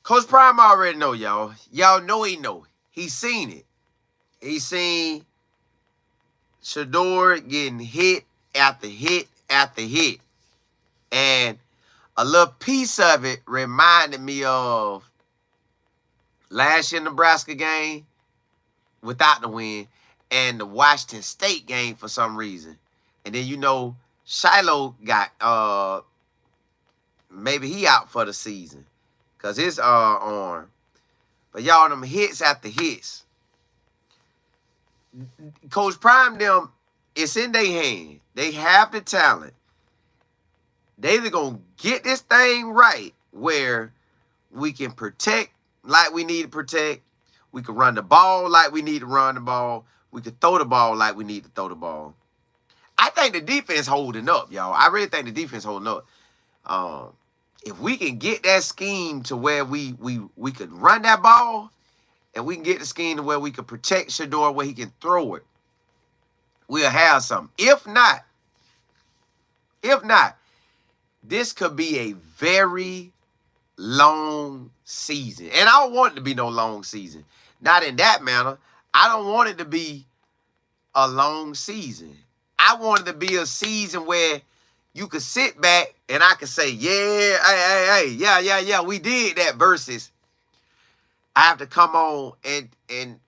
Coach Prime already know, y'all. Y'all know he know. He seen it. He seen Shador getting hit after hit after hit. And a little piece of it reminded me of last year Nebraska game without the win and the Washington State game for some reason. And then, Shiloh got, maybe he out for the season because his arm. But y'all, them hits after hits. Coach Prime, them, it's in their hand. They have the talent. They either going to get this thing right where we can protect like we need to protect. We can run the ball like we need to run the ball. We can throw the ball like we need to throw the ball. I think the defense holding up, y'all. I really think the defense holding up. If we can get that scheme to where we could run that ball, and we can get the scheme to where we can protect Shador where he can throw it, we'll have something. If not, this could be a very long season. And I don't want it to be no long season. Not in that manner. I don't want it to be a long season. I want it to be a season where you could sit back and I could say, yeah, hey, yeah, we did that, versus I have to come on and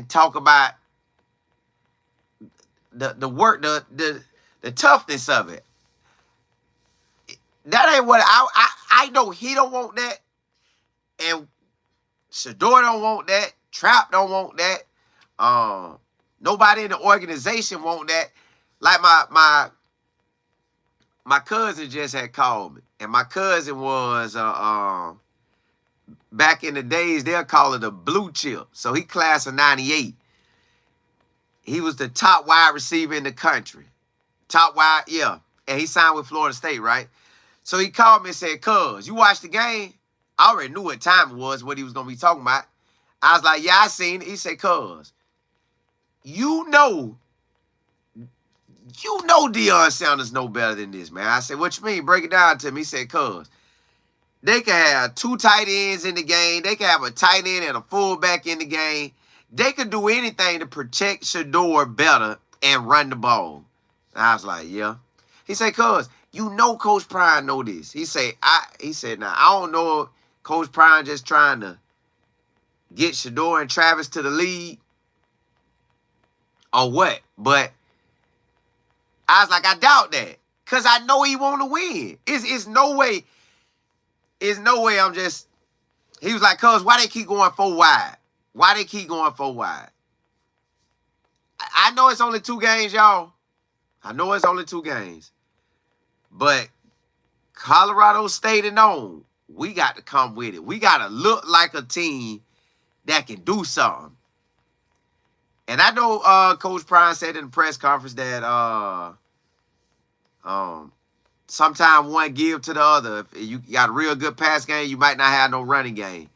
talk about the work, the toughness of it. That ain't what I know. He don't want that, and Shador don't want that. Trap don't want that. Nobody in the organization want that. Like my cousin just had called me, and my cousin was back in the days they'll call it a blue chip. So he class of '98. He was the top wide receiver in the country. Top wide, yeah. And he signed with Florida State, right? So he called me and said, "Cuz, you watched the game?" I already knew what time it was, what he was going to be talking about. I was like, "Yeah, I seen it." He said, "Cuz, you know Deion Sanders know better than this, man." I said, "What you mean? Break it down to me." He said, "Cuz, they can have 2 tight ends in the game. They can have a tight end and a fullback in the game. They could do anything to protect Shador better and run the ball." And I was like, "Yeah." He said, "Cuz, Coach Prime know this." He said, "Now, I don't know if Coach Prime just trying to get Shador and Travis to the league or what." But I was like, I doubt that. Because I know he want to win. It's no way. It's no way I'm just... He was like, "Cuz, why they keep going 4 wide? Why they keep going 4 wide?" I know it's only 2 games, y'all. I know it's only 2 games. But Colorado State and on, we got to come with it. We got to look like a team that can do something. And I know Coach Prime said in the press conference that sometimes one give to the other. If you got a real good pass game, you might not have no running game.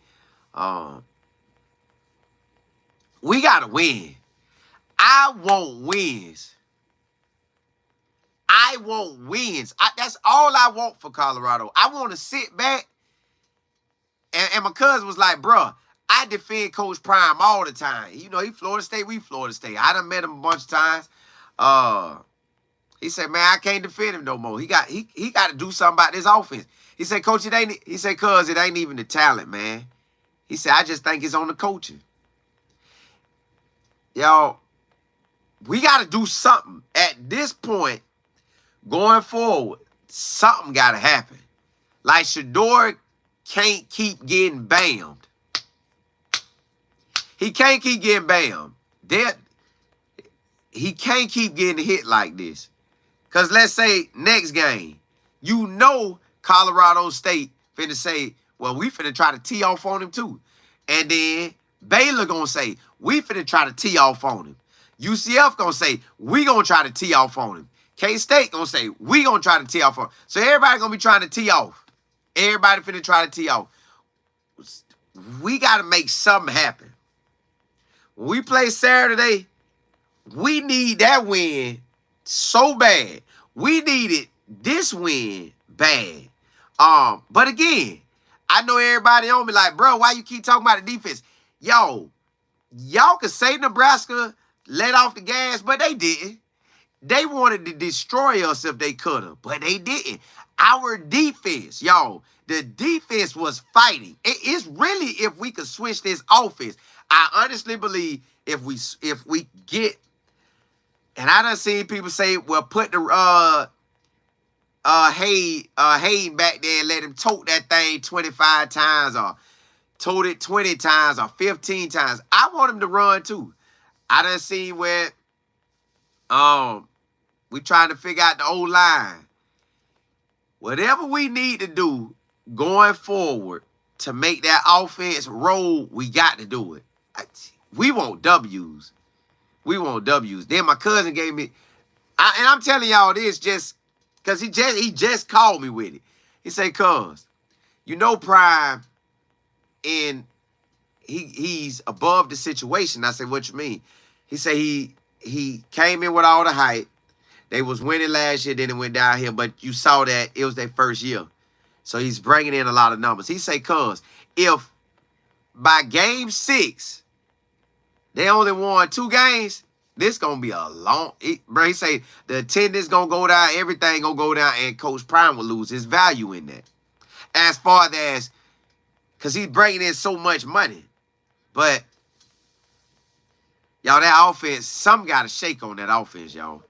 We got to win. I want wins. I want wins. That's all I want for Colorado. I want to sit back. And my cousin was like, "Bruh, I defend Coach Prime all the time. He Florida State, we Florida State. I done met him a bunch of times." He said, "Man, I can't defend him no more. He got to do something about this offense." He said, "Coach, it ain't," he said, "Cuz it ain't even the talent, man." He said, "I just think it's on the coaching." Y'all, we got to do something. At this point, going forward, something got to happen. Like, Shador can't keep getting bammed. He can't keep getting bammed. He can't keep getting hit like this. Because let's say next game, Colorado State finna say, "Well, we finna try to tee off on him too." And then Baylor gonna say, "We finna try to tee off on him." UCF gonna say, "We gonna try to tee off on him." K-State gonna say, "We gonna try to tee off on him." So everybody gonna be trying to tee off. Everybody finna try to tee off. We gotta make something happen. When we play Saturday, we need that win so bad. We needed this win bad. But again, I know everybody on me like, bro, why you keep talking about the defense? Yo, y'all could say Nebraska let off the gas, but they didn't. They wanted to destroy us if they could have, but they didn't. Our defense, y'all, the defense was fighting. It's really if we could switch this offense. I honestly believe if we get, and I done seen people say, well, put the Hayden back there and let him tote that thing 25 times or tote it 20 times or 15 times. I want him to run too. I done seen where we trying to figure out the old line. Whatever we need to do going forward to make that offense roll, we got to do it. We want W's. We want W's. Then my cousin gave me, and I'm telling y'all this just because he just called me with it. He said, cuz, you know Prime, and he's above the situation. I said, what you mean? He said he came in with all the hype. They was winning last year, then it went downhill, but you saw that it was their first year. So he's bringing in a lot of numbers. He say, cuz, if by game 6, they only won 2 games, this going to be a long, bro, he say the attendance going to go down, everything going to go down, and Coach Prime will lose his value in that. As far as, because he's bringing in so much money. But, y'all, that offense, something got to shake on that offense, y'all.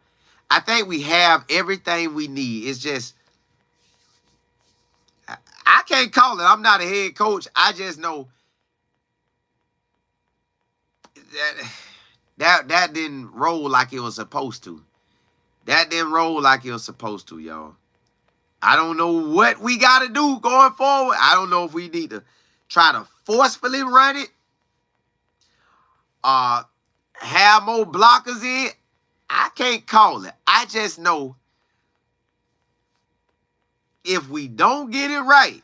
I think we have everything we need. It's just, I can't call it. I'm not a head coach. I just know that didn't roll like it was supposed to. That didn't roll like it was supposed to, y'all. I don't know what we got to do going forward. I don't know if we need to try to forcefully run it. Have more blockers in. I can't call it. I just know if we don't get it right,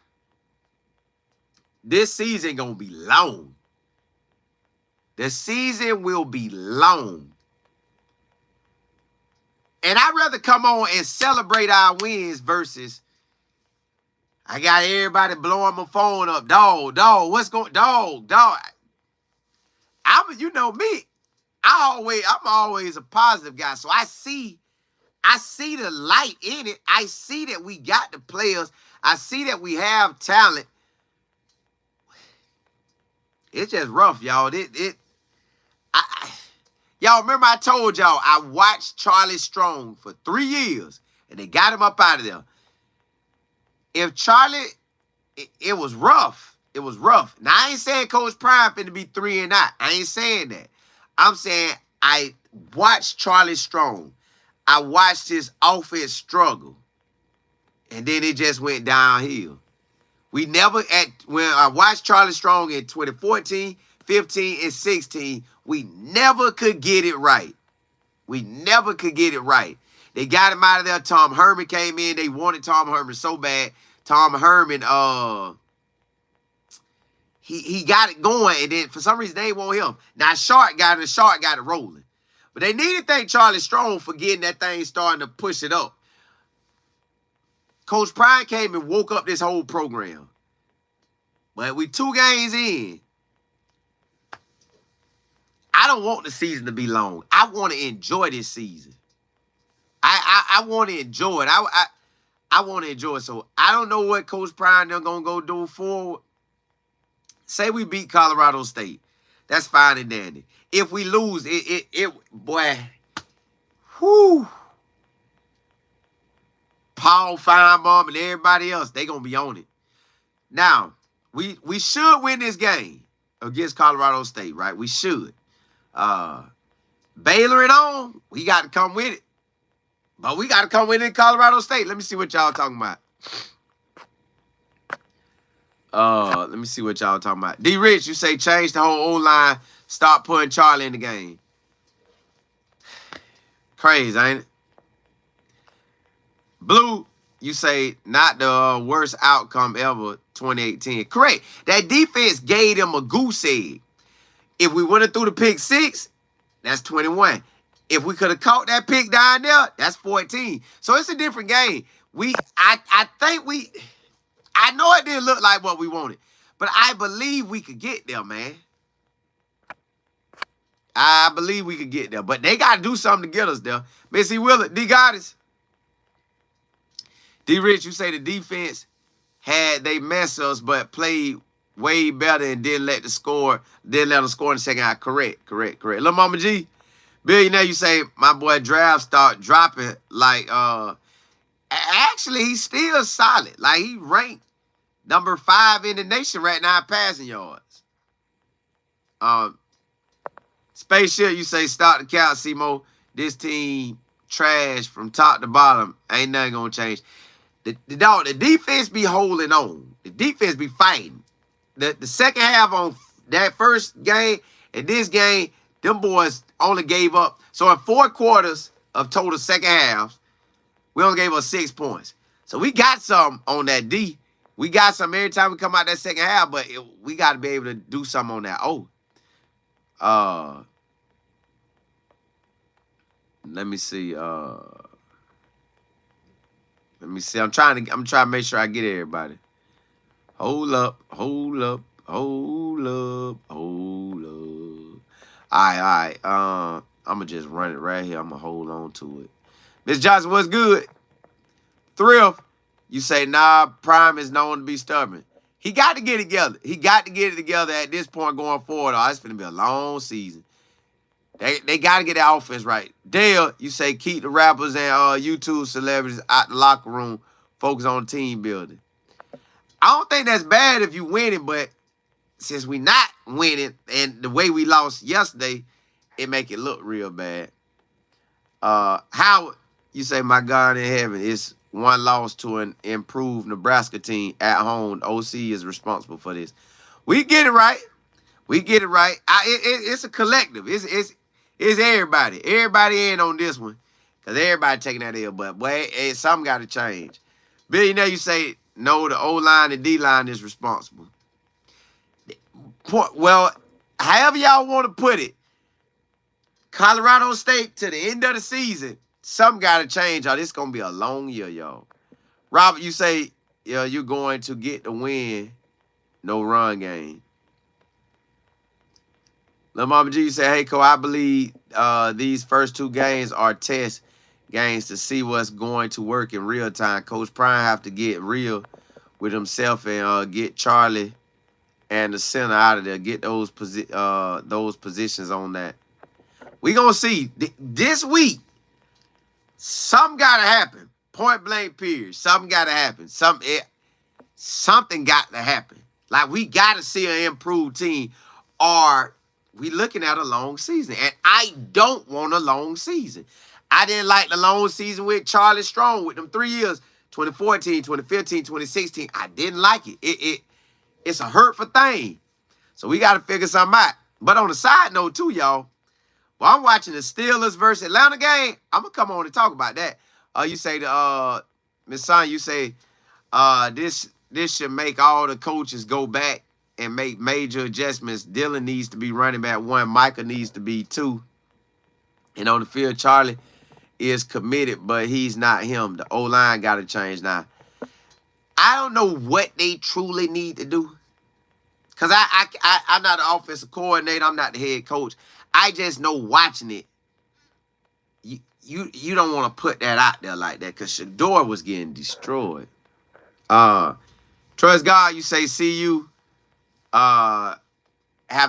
this season gonna be long. The season will be long. And I'd rather come on and celebrate our wins versus I got everybody blowing my phone up. Dog, what's going, dog. You know me. I'm always a positive guy. So I see the light in it. I see that we got the players. I see that we have talent. It's just rough, y'all. Y'all remember I told y'all I watched Charlie Strong for 3 years and they got him up out of there. If Charlie, it was rough. It was rough. Now I ain't saying Coach Prime finna be 3 and out. I ain't saying that. I'm saying I watched Charlie Strong. I watched his offense struggle. And then it just went downhill. When I watched Charlie Strong in 2014, 15, and 16, we never could get it right. We never could get it right. They got him out of there. Tom Herman came in. They wanted Tom Herman so bad. Tom Herman, he got it going, and then for some reason they want him. Now Shark got it rolling. But they need to thank Charlie Strong for getting that thing starting to push it up. Coach Prime came and woke up this whole program. But we 2 games in. I don't want the season to be long. I want to enjoy this season. I want to enjoy it. I want to enjoy it. So I don't know what Coach Prime they're going to go do forward. Say we beat Colorado State. That's fine and dandy. If we lose, boy, whoo. Paul Feinbaum and everybody else, they going to be on it. Now, we should win this game against Colorado State, right? We should. Baylor it on, we got to come with it. But we got to come with it in Colorado State. Let me see what y'all talking about. Let me see what y'all talking about. D. Rich, you say change the whole O-line, start putting Charlie in the game. Crazy, ain't it? Blue, you say not the worst outcome ever, 2018. Correct. That defense gave them a goose egg. If we went through the pick 6, that's 21. If we could have caught that pick down there, that's 14. So it's a different game. I think I know it didn't look like what we wanted, but I believe we could get there, man. I believe we could get there, but they got to do something to get us there. Missy Willard, D. Goddess. D. Rich, you say the defense they mess us, but played way better and didn't let them score in the second half. Correct. Lil Mama G, Billionaire, you say my boy Draft start dropping like actually he's still solid. Like he ranked number 5 in the nation right now in passing yards. Spaceship, you say start the count, Simo. This team trash from top to bottom. Ain't nothing gonna change. The defense be holding on. The defense be fighting. The second half on that first game and this game, them boys only gave up. So in 4 quarters of total second half, we only gave up 6 points. So we got some on that D. We got some every time we come out that second half, but we got to be able to do something on that. Let me see. I'm trying to make sure I get everybody. Hold up. All right. I'm gonna just run it right here. I'm gonna hold on to it. Miss Johnson, what's good? Thrift, you say, nah, Prime is known to be stubborn. He got to get it together. He got to get it together at this point going forward. It's going to be a long season. They got to get the offense right. Dale, you say, keep the rappers and YouTube celebrities out the locker room. Focus on team building. I don't think that's bad if you winning, but since we not winning and the way we lost yesterday, it make it look real bad. Howard, you say, my God in heaven, it's one loss to an improved Nebraska team at home. OC is responsible for this. We get it right. It's a collective. It's everybody. Everybody in on this one. Because everybody taking that L. But, boy, something got to change. Billionaire, you say, no, the O-line and D-line is responsible. Well, however y'all want to put it, Colorado State to the end of the season, something got to change, y'all. This is going to be a long year, y'all. Robert, you say, you're going to get the win, no run game. Lil Mama G, you say, hey, Cole, I believe these first 2 games are test games to see what's going to work in real time. Coach Prime have to get real with himself and get Charlie and the center out of there. Get those positions on that. We going to see. This week, something got to happen. Point blank period. Something got to happen. Something got to happen. Like, we got to see an improved team or we looking at a long season. And I don't want a long season. I didn't like the long season with Charlie Strong with them 3 years, 2014, 2015, 2016. I didn't like it. It's a hurtful thing. So we got to figure something out. But on the side note, too, y'all, while I'm watching the Steelers versus Atlanta game, I'm going to come on and talk about that. You say, Miss Son, you say, this should make all the coaches go back and make major adjustments. Dylan needs to be running back 1. Micah needs to be 2. And on the field, Charlie is committed, but he's not him. The O-line got to change now. I don't know what they truly need to do. Because I'm not the offensive coordinator. I'm not the head coach. I just know watching it, you don't want to put that out there like that because Shador was getting destroyed. Trust God, you say, see you. Have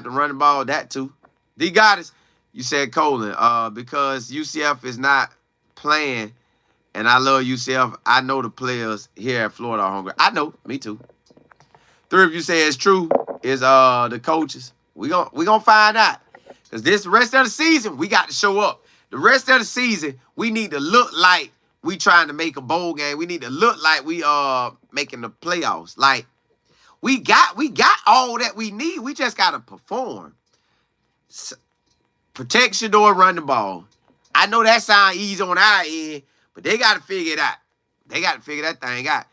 to run the ball, that too. D. Goddess, you said Colin, because UCF is not playing, and I love UCF. I know the players here at Florida are hungry. I know, me too. 3 of you say it's true, is the coaches. We gonna find out. Because this rest of the season, we got to show up. The rest of the season, we need to look like we trying to make a bowl game. We need to look like we making the playoffs. Like, we got all that we need. We just got to perform. Protect Shador, run the ball. I know that sound easy on our end, but they got to figure it out. They got to figure that thing out.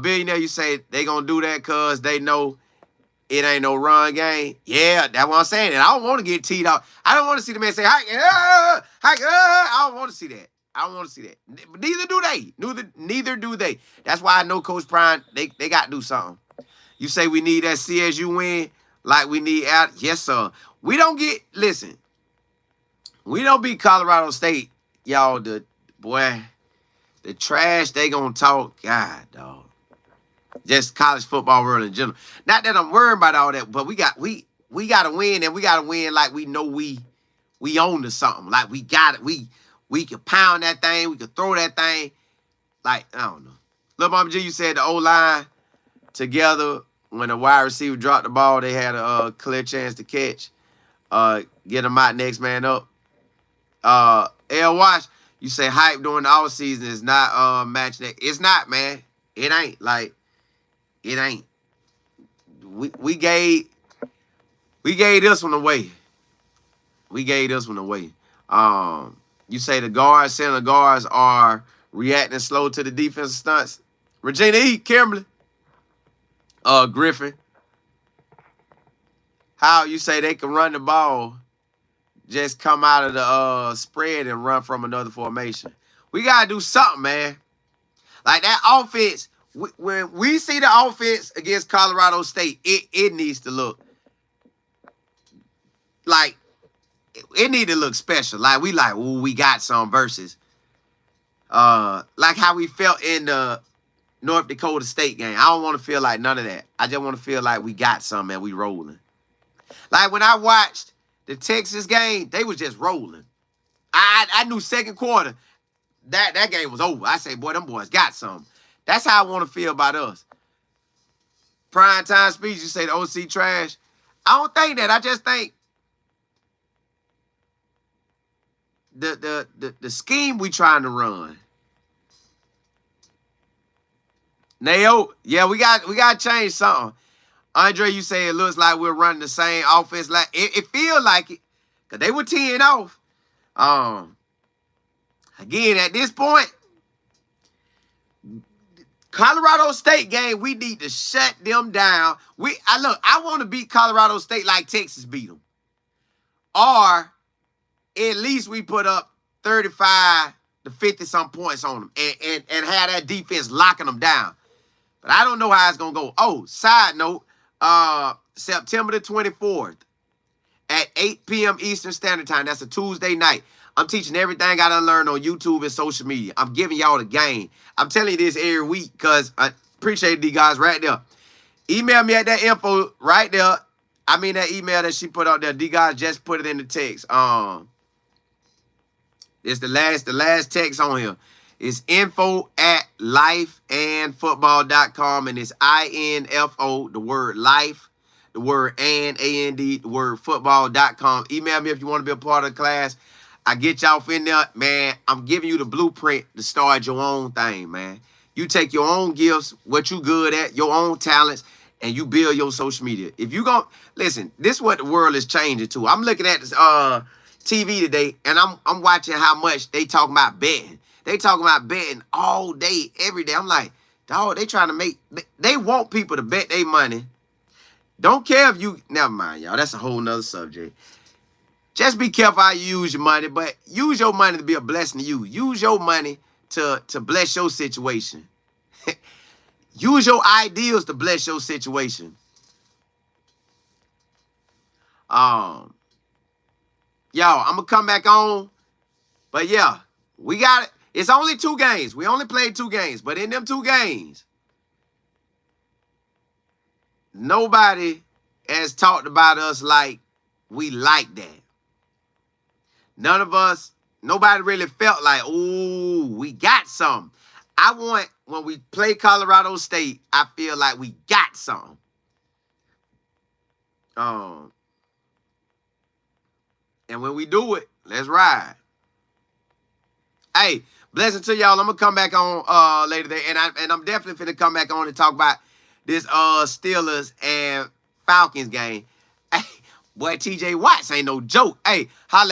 Billionaire, you say they going to do that because they know it ain't no run game. Yeah, that's what I'm saying. And I don't want to get teed up. I don't want to see the man say, hike. I don't want to see that. I don't want to see that. Neither do they. Neither do they. That's why I know Coach Prime, they got to do something. You say we need that CSU win like we need out. Yes, sir. We don't listen, we don't beat Colorado State, y'all. The trash they gonna talk. God, dog. Just college football world in general. Not that I'm worried about all that, but we got to win, and we got to win like we know we own to something. Like we got it. We can pound that thing. We can throw that thing. Like, I don't know. Lil Mama G, you said the O-line together, when the wide receiver dropped the ball, they had a clear chance to catch. Get them out, next man up. L. Wash, you say hype during the offseason is not matching that. It's not, man. It ain't. Like, it ain't. We gave this one away. We gave this one away. You say the center guards are reacting slow to the defensive stunts. Regina E. Kimberly. Griffin. How you say they can run the ball, just come out of the spread and run from another formation. We got to do something, man. Like that offense, when we see the offense against Colorado State, it needs to look like, it need to look special. Like, ooh, we got some versus. Like how we felt in the North Dakota State game. I don't want to feel like none of that. I just want to feel like we got some and we rolling. Like when I watched the Texas game, they was just rolling. I knew second quarter that game was over. I say, boy, them boys got some. That's how I want to feel about us. Prime time speech, you say the OC trash. I don't think that. I just think the scheme we trying to run. Nayo, yeah, we got to change something. Andre, you say it looks like we're running the same offense. Like it feels like it, cause they were 10 off. Again, at this point, Colorado State game, we need to shut them down. I want to beat Colorado State like Texas beat them, or at least we put up 35 to 50 some points on them and have that defense locking them down. But I don't know how it's gonna go. Oh, side note, September the 24th at 8 p.m. Eastern Standard Time. That's a Tuesday night. I'm teaching everything I done learned on YouTube and social media. I'm giving y'all the game. I'm telling you this every week because I appreciate these guys right there. Email me at that info right there. I mean that email that she put out there. D guys just put it in the text. It's the last text on here. It's info@lifeandfootball.com, and it's INFO, the word life, the word and A-N-D, the word football.com. Email me if you want to be a part of the class. I get y'all in there, man. I'm giving you the blueprint to start your own thing, man. You take your own gifts, what you good at, your own talents, and you build your social media. If you go, listen, this is what the world is changing to. I'm looking at this TV today, and I'm watching how much they talking about betting. They talking about betting all day, every day. I'm like, dog, they trying to they want people to bet their money. Don't care if you, never mind, y'all. That's a whole nother subject. Just be careful how you use your money, but use your money to be a blessing to you. Use your money to bless your situation. Use your ideals to bless your situation. Y'all, I'm going to come back on. But yeah, we got it. It's only 2 games. We only played 2 games. But in them 2 games, nobody has talked about us like we like that. None of us, nobody really felt like, ooh, we got something. I want, when we play Colorado State, I feel like we got something. And when we do it, let's ride. Hey, blessing to y'all. I'm gonna come back on later today, and I'm definitely finna come back on and talk about this Steelers and Falcons game. Hey, boy, TJ Watts ain't no joke. Hey, holla.